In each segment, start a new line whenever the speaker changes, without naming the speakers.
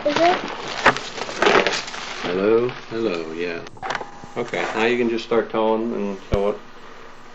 Is it?
Hello, hello, yeah. Okay, now you can just start telling and tell it.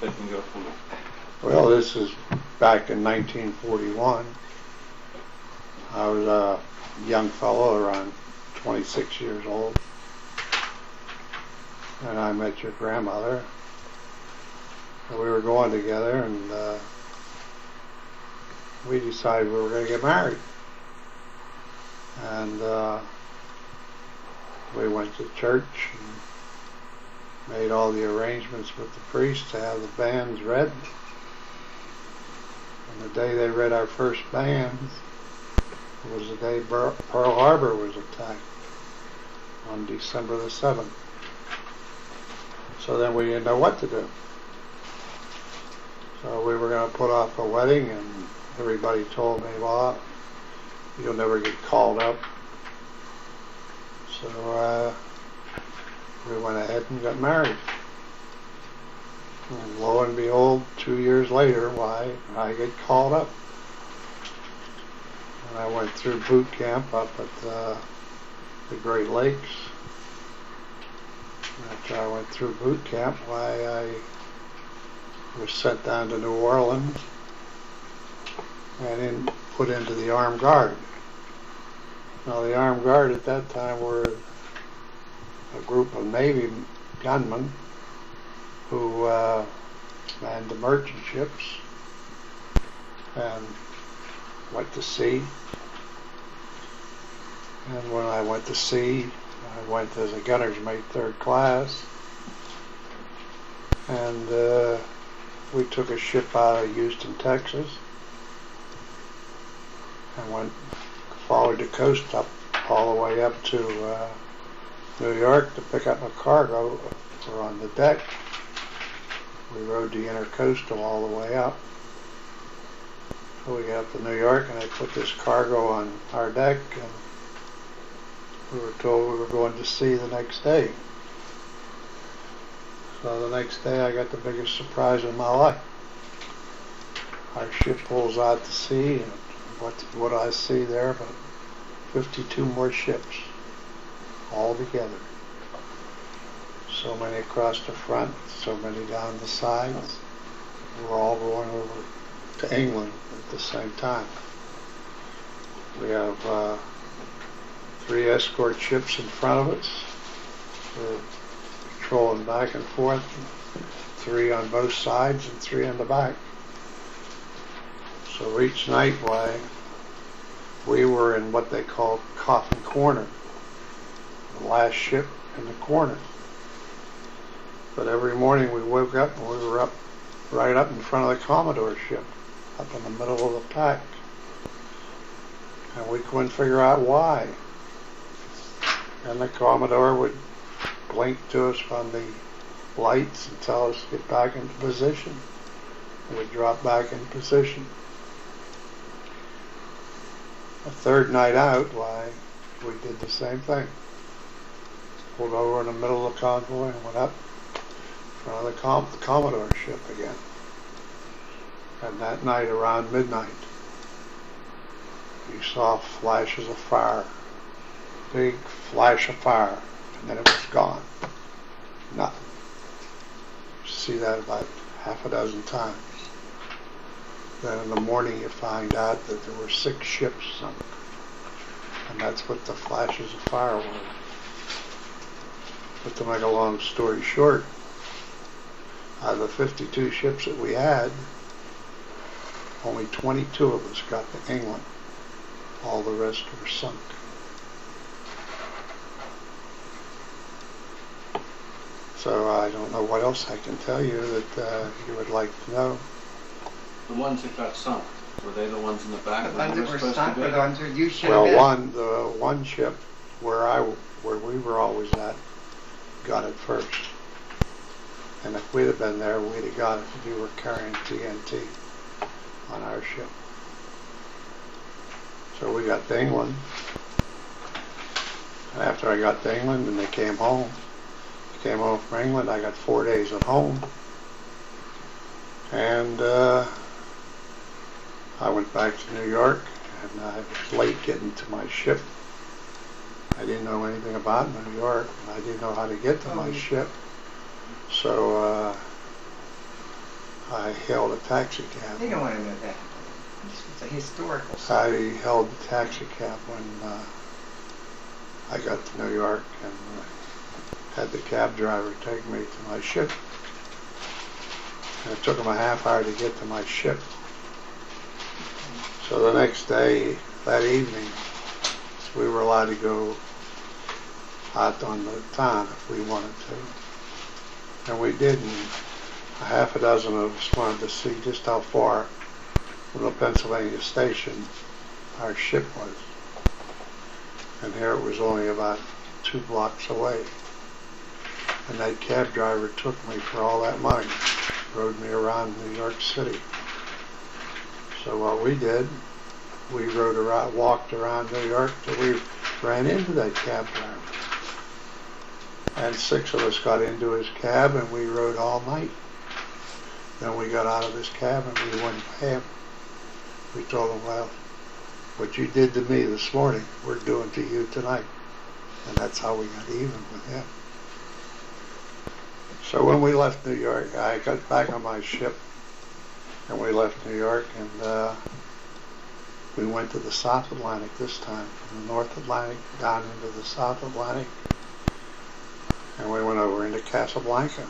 They can go from there.
Well, this is back in 1941. I was a young fellow, around 26 years old, and I met your grandmother. And we were going together, and we decided we were going to get married. And we went to church and made all the arrangements with the priest to have the banns read. And the day they read our first banns was the day Pearl Harbor was attacked, on December the 7th. So then we didn't know what to do. So we were going to put off a wedding, and everybody told me, well, you'll never get called up. So we went ahead and got married. And lo and behold, 2 years later, why, I get called up. And I went through boot camp up at the Great Lakes. After I went through boot camp, why, I was sent down to New Orleans and put into the Armed Guard. Now, the Armed Guard at that time were a group of Navy gunmen who manned the merchant ships and went to sea. And when I went to sea, I went as a gunner's mate, 3rd class, and we took a ship out of Houston, Texas, and followed the coast up all the way up to New York to pick up a cargo. We're on the deck. We rode the intercoastal all the way up. So we got up to New York, and they put this cargo on our deck, and we were told we were going to sea the next day. So the next day I got the biggest surprise of my life. Our ship pulls out to sea, and what I see there, but 52 more ships all together. So many across the front, so many down the sides. We're all going over to England at the same time. We have 3 escort ships in front of us. We're patrolling back and forth, 3 on both sides and 3 in the back. So each night, why, we were in what they call Coffin Corner, the last ship in the corner. But every morning we woke up and we were right up in front of the Commodore ship, up in the middle of the pack. And we couldn't figure out why. And the Commodore would blink to us on the lights and tell us to get back into position. And we'd drop back in position. The 3rd night out, why, we did the same thing. Pulled over in the middle of the convoy and went up in front of the Commodore ship again. And that night around midnight, you saw flashes of fire. Big flash of fire, and then it was gone. Nothing. You see that about half a dozen times. Then in the morning you find out that there were 6 ships sunk. And that's what the flashes of fire were. But to make a long story short, out of the 52 ships that we had, only 22 of us got to England. All the rest were sunk. So I don't know what else I can tell you that you would like to know.
The ones that got sunk, were they the ones in the back?
The ones that were sunk were the ones where you should have been.
Well, the one ship where we were always at got it first. And if we'd have been there, we'd have got it if we were carrying TNT on our ship. So we got to England. And after I got to England and they came home from England, I got 4 days at home. And I went back to New York, and I was late getting to my ship. I didn't know anything about New York, and I didn't know how to get to my ship. So I hailed a taxi cab.
They don't want to know that. It's a historical
I
site.
held the taxi cab when I got to New York, and had the cab driver take me to my ship. And it took him a half hour to get to my ship. So the next day, that evening, we were allowed to go out on the town if we wanted to. And we did, and a half a dozen of us wanted to see just how far from the Pennsylvania station our ship was. And here it was only about 2 blocks away. And that cab driver took me for all that money, rode me around New York City. So what we did, we rode around, walked around New York till we ran into that cab driver. And 6 of us got into his cab and we rode all night. Then we got out of his cab and we went pay him. We told him, well, what you did to me this morning, we're doing to you tonight. And that's how we got even with him. So when we left New York, I got back on my ship and we left New York, and we went to the South Atlantic this time, from the North Atlantic down into the South Atlantic, and we went over into Casablanca.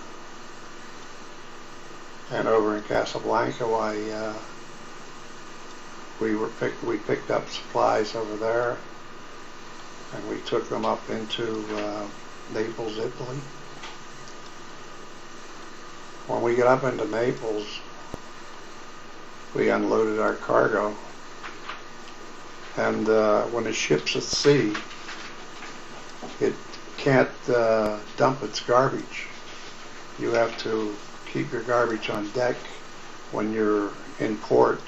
And over in Casablanca, we picked up supplies over there, and we took them up into Naples, Italy. When we got up into Naples, we unloaded our cargo, and when a ship's at sea, it can't dump its garbage. You have to keep your garbage on deck when you're in port,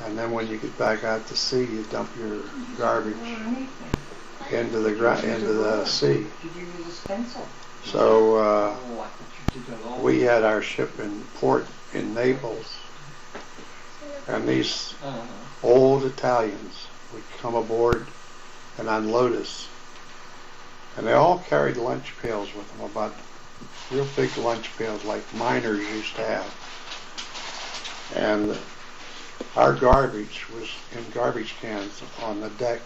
and then when you get back out to sea, you dump your garbage into the sea.
Did you use a stencil?
So we had our ship in port in Naples, and these old Italians would come aboard and unload us, and they all carried lunch pails with them, about real big lunch pails like miners used to have, and our garbage was in garbage cans on the deck,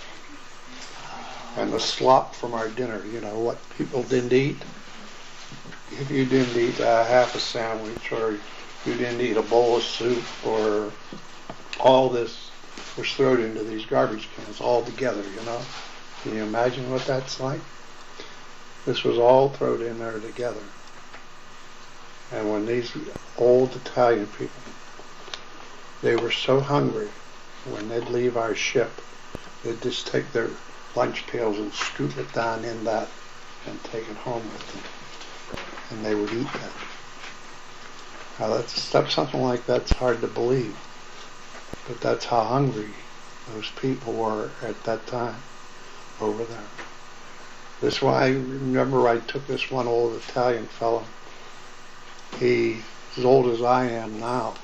and the slop from our dinner, you know, what people didn't eat. If you didn't eat half a sandwich, or you didn't eat a bowl of soup, or all this was thrown into these garbage cans all together, you know. Can you imagine what that's like? This was all thrown in there together. And when these old Italian people, they were so hungry, when they'd leave our ship, they'd just take their lunch pails and scoop it down in that and take it home with them. And they would eat that. Now that's something like that's hard to believe, but that's how hungry those people were at that time over there. That's why I remember I took this one old Italian fellow. He's as old as I am now,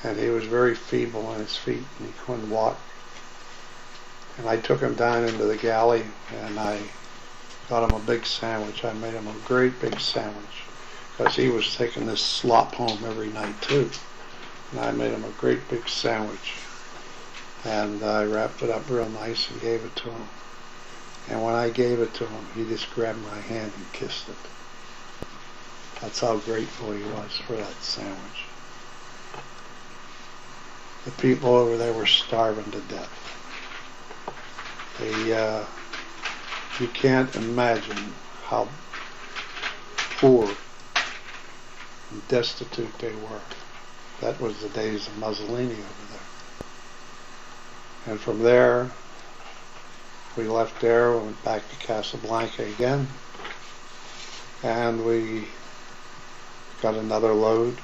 and he was very feeble on his feet and he couldn't walk. And I took him down into the galley and I got him a big sandwich. I made him a great big sandwich because he was taking this slop home every night too. And I made him a great big sandwich, and I wrapped it up real nice and gave it to him. And when I gave it to him, he just grabbed my hand and kissed it. That's how grateful he was for that sandwich. The people over there were starving to death. You can't imagine how poor and destitute they were. That was the days of Mussolini over there. And from there, we left there, went back to Casablanca again, and we got another load,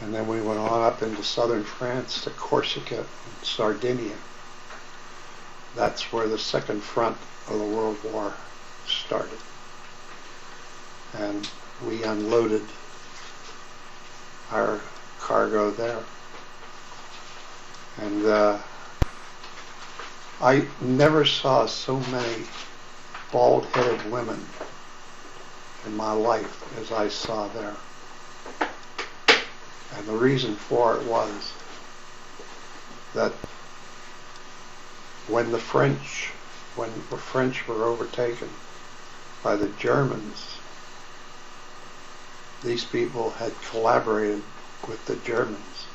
and then we went on up into southern France to Corsica and Sardinia. That's where the second front of the World War started. And we unloaded our cargo there. And I never saw so many bald-headed women in my life as I saw there. And the reason for it was that when the French were overtaken by the Germans, these people had collaborated with the Germans.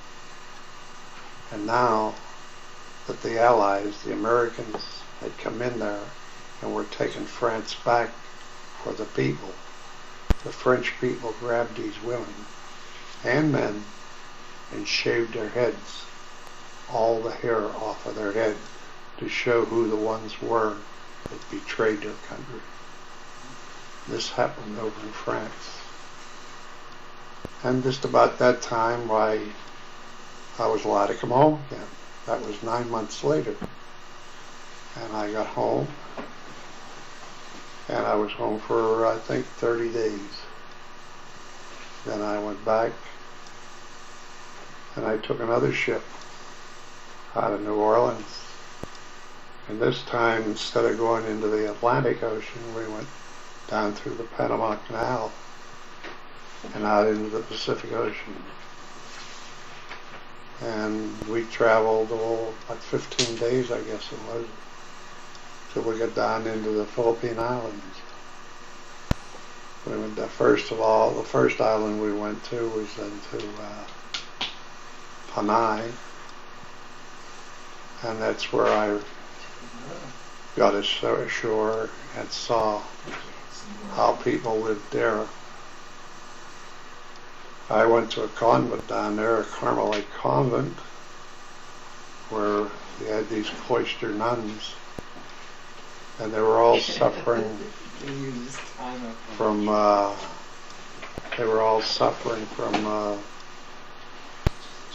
And now that the Allies, the Americans, had come in there and were taking France back for the people, the French people grabbed these women and men and shaved their heads, all the hair off of their head, to show who the ones were that betrayed their country. This happened over in France. And just about that time, I was allowed to come home again. That was 9 months later. And I got home, and I was home for, I think, 30 days. Then I went back, and I took another ship out of New Orleans. And this time, instead of going into the Atlantic Ocean, we went down through the Panama Canal and out into the Pacific Ocean. And we traveled about 15 days, I guess it was, till we got down into the Philippine Islands. We went first of all, the first island we went to was into Panay, and that's where I got ashore and saw how people lived there. I went to a convent down there, a Carmelite convent, where we had these cloister nuns, and they were all suffering from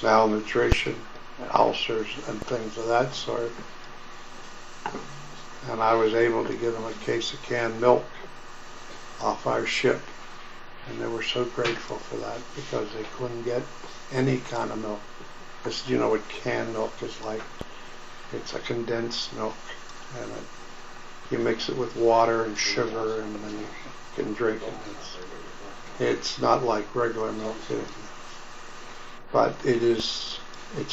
malnutrition, ulcers, and things of that sort. And I was able to give them a case of canned milk off our ship. And they were so grateful for that, because they couldn't get any kind of milk. Because you know what canned milk is like. It's a condensed milk, and you mix it with water and sugar, and then you can drink it. It's not like regular milk, but it's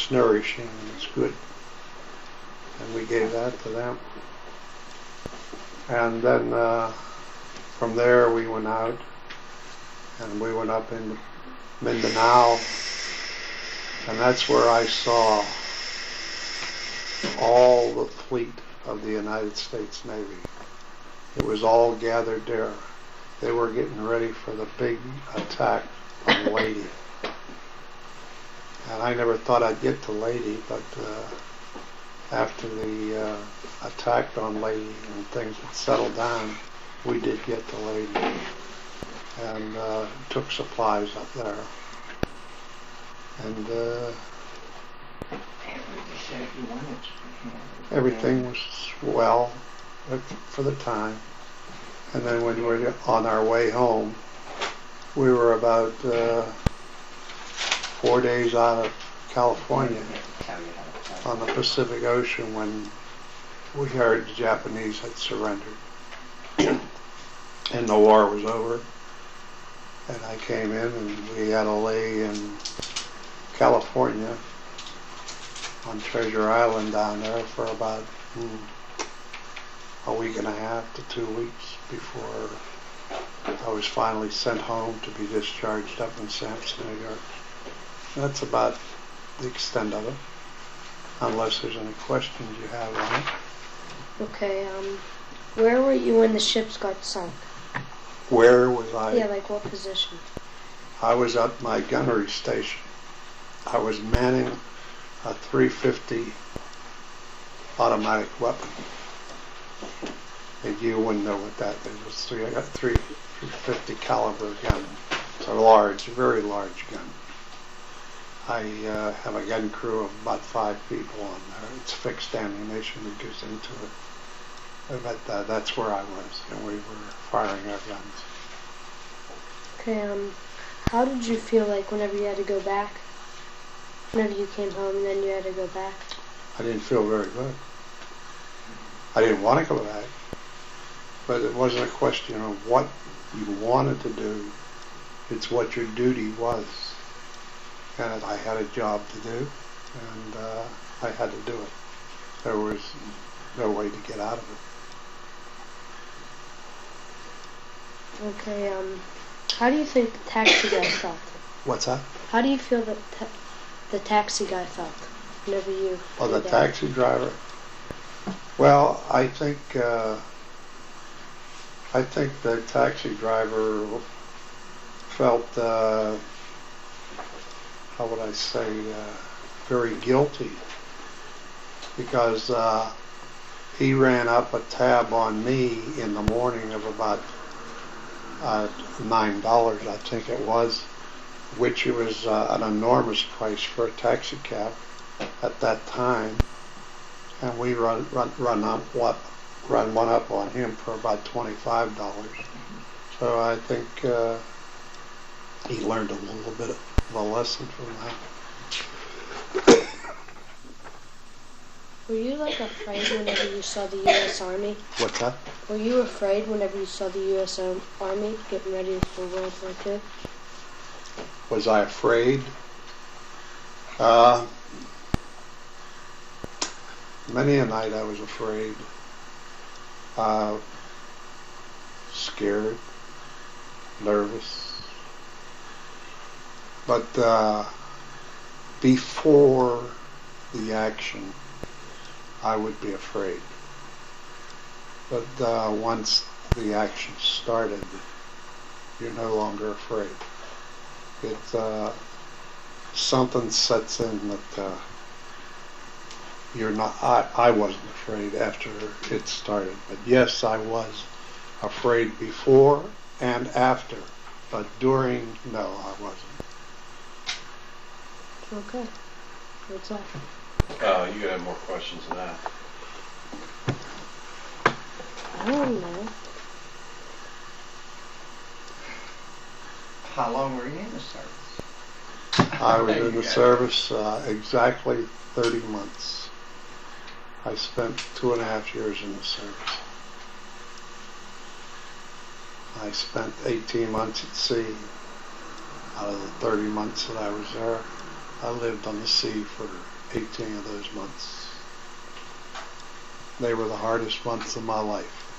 nourishing and it's good. And we gave that to them. And then from there we went out. And we went up in Mindanao, and that's where I saw all the fleet of the United States Navy. It was all gathered there. They were getting ready for the big attack on Leyte. And I never thought I'd get to Leyte, but after the attack on Leyte and things had settled down, we did get to Leyte. And took supplies up there. And everything was well for the time. And then when we were on our way home, we were about 4 days out of California on the Pacific Ocean when we heard the Japanese had surrendered. And the war was over. And I came in, and we had to lay in California on Treasure Island down there for about a week and a half to 2 weeks before I was finally sent home to be discharged up in Sampson, New York. That's about the extent of it, unless there's any questions you have on it.
Okay, where were you when the ships got sunk?
Where was I?
Yeah, like what position?
I was at my gunnery station. I was manning a 350 automatic weapon. And you wouldn't know what that is. I got 350 caliber gun. It's a large, very large gun. I have a gun crew of about 5 people on there. It's fixed ammunition that goes into it. But that's where I was, and we were firing our guns.
Okay, how did you feel like whenever you had to go back? Whenever you came home and then you had to go back?
I didn't feel very good. I didn't want to go back, but it wasn't a question of what you wanted to do. It's what your duty was. And I had a job to do, and I had to do it. There was no way to get out of it.
Okay, how do you think the taxi guy felt?
What's that?
How do you feel that the taxi guy felt whenever you...
Oh, the
did that?
taxi driver? Well, I think the taxi driver felt, how would I say, very guilty, because he ran up a tab on me in the morning of about $9, I think it was, which was an enormous price for a taxi cab at that time, and we run one up on him for about $25. So I think he learned a little bit of a lesson from that.
Were you like afraid whenever you saw the U.S. Army?
What's that?
Were you afraid whenever you saw the U.S. Army getting ready for World War II?
Was I afraid? Many a night I was afraid, scared, nervous. But before the action, I would be afraid. But once the action started, you're no longer afraid. Something sets in that you're not. I wasn't afraid after it started, but yes, I was afraid before and after, but during, no, I wasn't.
Okay. What's that?
You gotta have more questions than that.
I don't know.
How long were you in the service?
I was in the service exactly 30 months. I spent 2.5 years in the service. I spent 18 months at sea. Out of the 30 months that I was there, I lived on the sea for 18 of those months. They were the hardest months of my life.